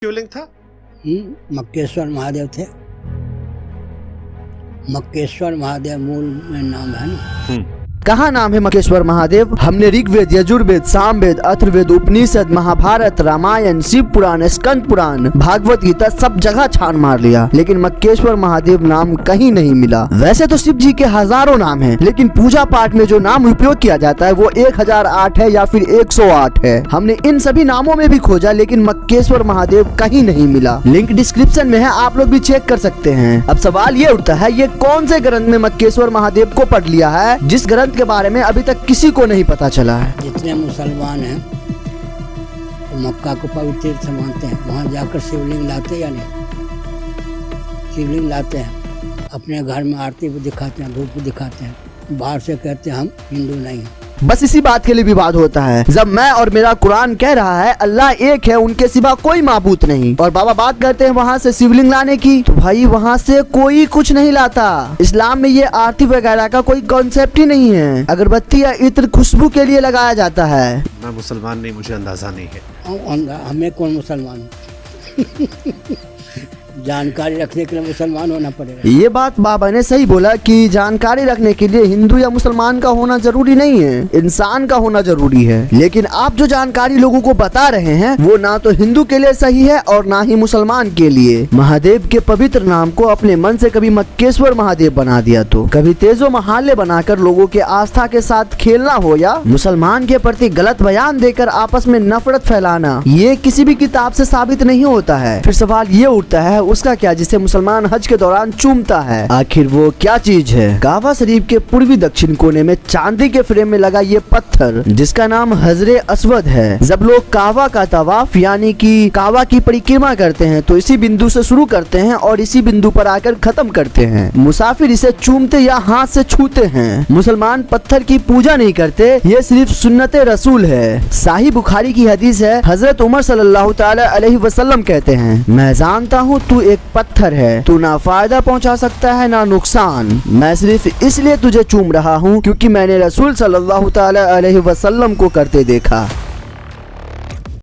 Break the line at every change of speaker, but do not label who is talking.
शिवलिंग था?
मक्केश्वर महादेव थे। मक्केश्वर महादेव मूल में नाम है ना।
कहाँ नाम है मक्केश्वर महादेव? हमने ऋग्वेद, यजुर्वेद, सामवेद, अथर्ववेद, उपनिषद, महाभारत, रामायण, शिव पुराण, स्कंद पुराण, भागवत गीता सब जगह छान मार लिया, लेकिन मक्केश्वर महादेव नाम कहीं नहीं मिला। वैसे तो शिव जी के हजारों नाम हैं, लेकिन पूजा पाठ में जो नाम उपयोग किया जाता है वो 1008 है या फिर 108 है। हमने इन सभी नामों में भी खोजा, लेकिन मक्केश्वर महादेव कहीं नहीं मिला। लिंक डिस्क्रिप्शन में है, आप लोग भी चेक कर सकते हैं। अब सवाल ये उठता है, ये कौन से ग्रंथ में मक्केश्वर महादेव को पढ़ लिया है जिस ग्रंथ के बारे में अभी तक किसी को नहीं पता चला है?
जितने मुसलमान हैं तो मक्का को पवित्र तीर्थ मानते हैं, वहाँ जाकर शिवलिंग लाते या नहीं? शिवलिंग लाते हैं, अपने घर में आरती भी दिखाते हैं, धूप भी दिखाते हैं, बाहर से कहते हैं हम हिंदू नहीं हैं।
बस इसी बात के लिए विवाद होता है। जब मैं और मेरा कुरान कह रहा है अल्लाह एक है, उनके सिवा कोई माबूद नहीं, और बाबा बात करते हैं वहाँ से शिवलिंग लाने की, तो भाई वहाँ से कोई कुछ नहीं लाता। इस्लाम में ये आरती वगैरह का कोई कॉन्सेप्ट ही नहीं है। अगरबत्ती या इत्र खुशबू के लिए लगाया जाता है।
मैं मुसलमान नहीं, मुझे अंदाजा नहीं है।
हमें कौन मुसलमान जानकारी रखने के लिए मुसलमान होना पड़ेगा।
ये बात बाबा ने सही बोला कि जानकारी रखने के लिए हिंदू या मुसलमान का होना जरूरी नहीं है, इंसान का होना जरूरी है। लेकिन आप जो जानकारी लोगों को बता रहे हैं वो ना तो हिंदू के लिए सही है और ना ही मुसलमान के लिए। महादेव के पवित्र नाम को अपने मन से कभी मक्केश्वर महादेव बना दिया तो कभी तेजो महाल्य बनाकर लोगों के आस्था के साथ खेलना हो, या मुसलमान के प्रति गलत बयान देकर आपस में नफरत फैलाना, ये किसी भी किताब से साबित नहीं होता है। फिर सवाल ये उठता है, उसका क्या जिसे मुसलमान हज के दौरान चूमता है? आखिर वो क्या चीज है? काबा शरीफ के पूर्वी दक्षिण कोने में चांदी के फ्रेम में लगा ये पत्थर, जिसका नाम हजरे अस्वद है। जब लोग काबा का तवाफ यानी कि काबा की परिक्रमा करते हैं तो इसी बिंदु से शुरू करते हैं और इसी बिंदु पर आकर खत्म करते हैं। मुसाफिर इसे चूमते या हाथ से छूते हैं। मुसलमान पत्थर की पूजा नहीं करते, ये सिर्फ सुन्नते रसूल है। साहिह बुखारी की हदीस है, हजरत उमर सल्लल्लाहु तआला अलैहि वसल्लम कहते हैं, मैं जानता हूँ तू एक पत्थर है, तू ना फायदा पहुंचा सकता है ना नुकसान। मैं सिर्फ इसलिए तुझे चूम रहा हूँ क्योंकि मैंने रसूल सल्लल्लाहु तआला अलैहि वसल्लम को करते देखा।